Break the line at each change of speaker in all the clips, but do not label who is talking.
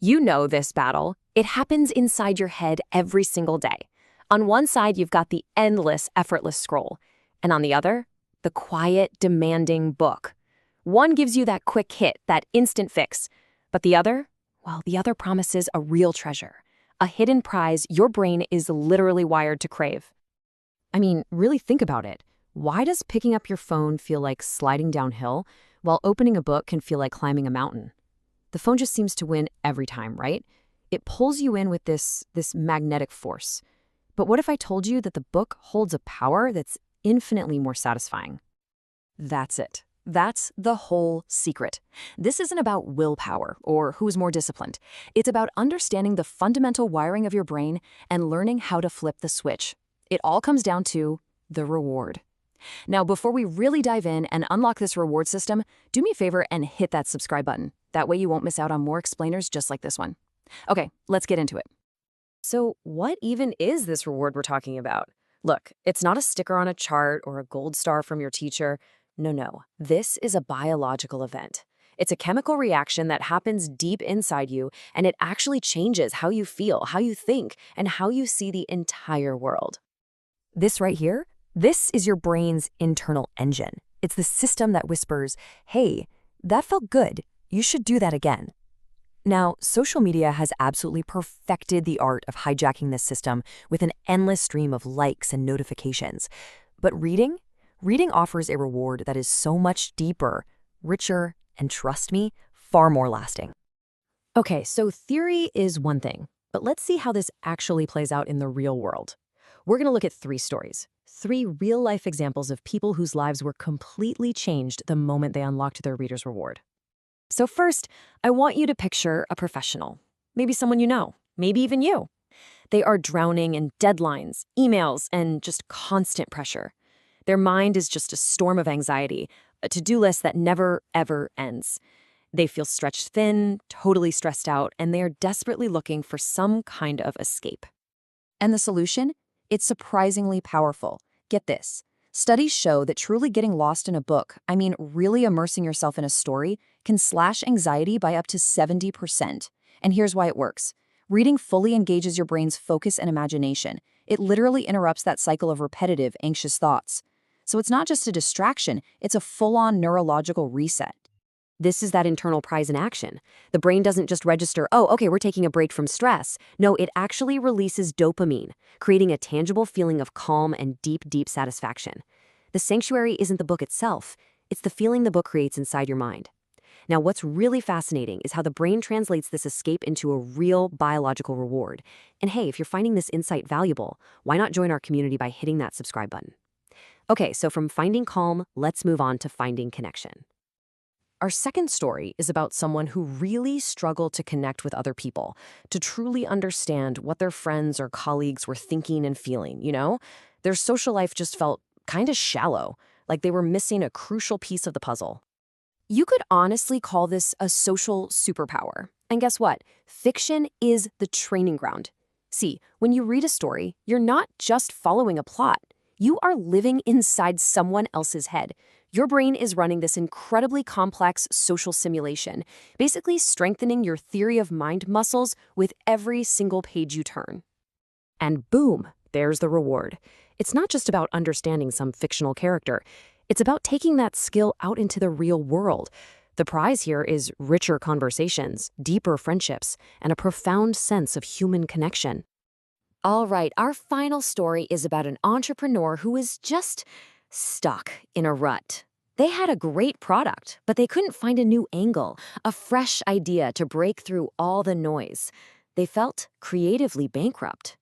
You know this battle. It happens inside your head every single day. On one side, you've got the endless, effortless scroll. And on the other, the quiet, demanding book. One gives you that quick hit, that instant fix. But the other? Well, the other promises a real treasure. A hidden prize your brain is literally wired to crave. I mean, really think about it. Why does picking up your phone feel like sliding downhill, while opening a book can feel like climbing a mountain? The phone just seems to win every time, right? It pulls you in with this magnetic force. But what if I told you that the book holds a power that's infinitely more satisfying?
That's it. That's the whole secret. This isn't about willpower or who's more disciplined. It's about understanding the fundamental wiring of your brain and learning how to flip the switch. It all comes down to the reward. Now, before we really dive in and unlock this reward system, do me a favor and hit that subscribe button. That way you won't miss out on more explainers just like this one. Okay, let's get into it.
So what even is this reward we're talking about? Look, it's not a sticker on a chart or a gold star from your teacher. No. This is a biological event. It's a chemical reaction that happens deep inside you, and it actually changes how you feel, how you think, and how you see the entire world.
This right here, this is your brain's internal engine. It's the system that whispers, hey, that felt good. You should do that again. Now, social media has absolutely perfected the art of hijacking this system with an endless stream of likes and notifications. But reading offers a reward that is so much deeper, richer, and trust me, far more lasting.
Okay, so theory is one thing, but let's see how this actually plays out in the real world. We're going to look at 3 stories, 3 real-life examples of people whose lives were completely changed the moment they unlocked their reader's reward. So first, I want you to picture a professional, maybe someone you know, maybe even you. They are drowning in deadlines, emails, and just constant pressure. Their mind is just a storm of anxiety, a to-do list that never, ever ends. They feel stretched thin, totally stressed out, and they are desperately looking for some kind of escape.
And the solution? It's surprisingly powerful. Get this. Studies show that truly getting lost in a book, I mean really immersing yourself in a story, can slash anxiety by up to 70%. And here's why it works. Reading fully engages your brain's focus and imagination. It literally interrupts that cycle of repetitive, anxious thoughts. So it's not just a distraction, it's a full-on neurological reset.
This is that internal prize in action. The brain doesn't just register, oh, okay, we're taking a break from stress. No, it actually releases dopamine, creating a tangible feeling of calm and deep, deep satisfaction. The sanctuary isn't the book itself. It's the feeling the book creates inside your mind. Now, what's really fascinating is how the brain translates this escape into a real biological reward. And hey, if you're finding this insight valuable, why not join our community by hitting that subscribe button? Okay, so from finding calm, let's move on to finding connection. Our second story is about someone who really struggled to connect with other people, to truly understand what their friends or colleagues were thinking and feeling, you know? Their social life just felt kind of shallow, like they were missing a crucial piece of the puzzle. You could honestly call this a social superpower. And guess what? Fiction is the training ground. See, when you read a story, you're not just following a plot. You are living inside someone else's head. Your brain is running this incredibly complex social simulation, basically strengthening your theory of mind muscles with every single page you turn. And boom, there's the reward. It's not just about understanding some fictional character. It's about taking that skill out into the real world. The prize here is richer conversations, deeper friendships, and a profound sense of human connection. All right, our final story is about an entrepreneur who is just stuck in a rut. They had a great product, but they couldn't find a new angle, a fresh idea to break through all the noise. They felt creatively bankrupt.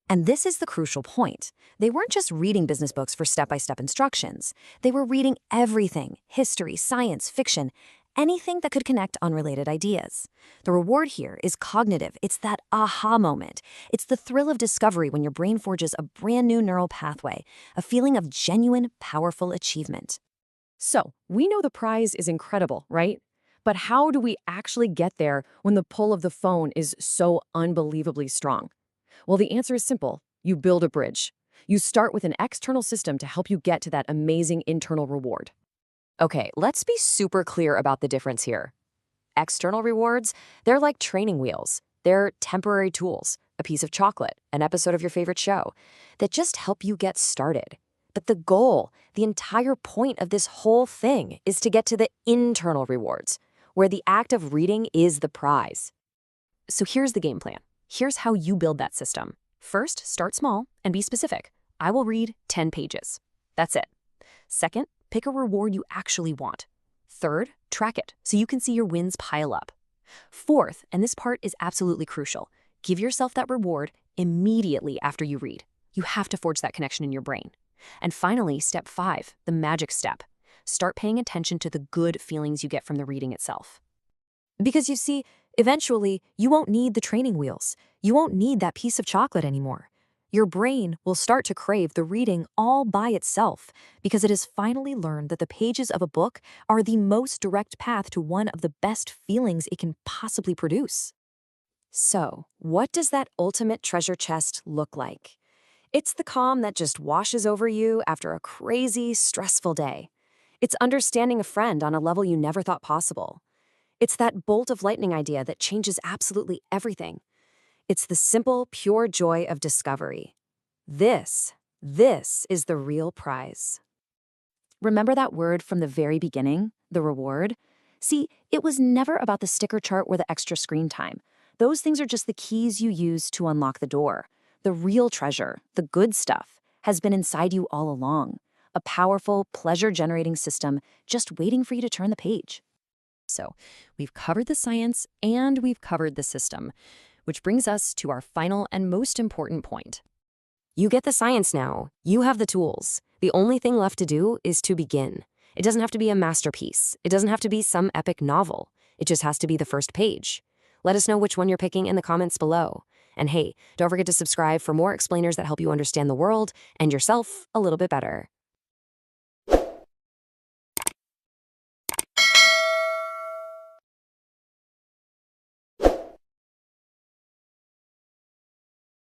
And this is the crucial point. They weren't just reading business books for step-by-step instructions. They were reading everything: history, science, fiction, anything that could connect unrelated ideas. The reward here is cognitive. It's that aha moment. It's the thrill of discovery when your brain forges a brand new neural pathway, a feeling of genuine, powerful achievement. So, we know the prize is incredible, right? But how do we actually get there when the pull of the phone is so unbelievably strong? Well, the answer is simple. You build a bridge. You start with an external system to help you get to that amazing internal reward. Okay, let's be super clear about the difference here. External rewards, they're like training wheels. They're temporary tools, a piece of chocolate, an episode of your favorite show, that just help you get started. But the goal, the entire point of this whole thing is to get to the internal rewards, where the act of reading is the prize. So here's the game plan. Here's how you build that system. First, start small and be specific. I will read 10 pages. That's it. Second, pick a reward you actually want. Third, track it so you can see your wins pile up. Fourth, and this part is absolutely crucial, give yourself that reward immediately after you read. You have to forge that connection in your brain. And finally, step 5, the magic step. Start paying attention to the good feelings you get from the reading itself. Because you see, eventually, you won't need the training wheels. You won't need that piece of chocolate anymore. Your brain will start to crave the reading all by itself because it has finally learned that the pages of a book are the most direct path to one of the best feelings it can possibly produce. So, what does that ultimate treasure chest look like? It's the calm that just washes over you after a crazy, stressful day. It's understanding a friend on a level you never thought possible. It's that bolt of lightning idea that changes absolutely everything. It's the simple, pure joy of discovery. This is the real prize. Remember that word from the very beginning, the reward? See, it was never about the sticker chart or the extra screen time. Those things are just the keys you use to unlock the door. The real treasure, the good stuff, has been inside you all along. A powerful, pleasure-generating system just waiting for you to turn the page. So, we've covered the science and we've covered the system, which brings us to our final and most important point. You get the science now. You have the tools. The only thing left to do is to begin. It doesn't have to be a masterpiece. It doesn't have to be some epic novel. It just has to be the first page. Let us know which one you're picking in the comments below. And hey, don't forget to subscribe for more explainers that help you understand the world and yourself a little bit better.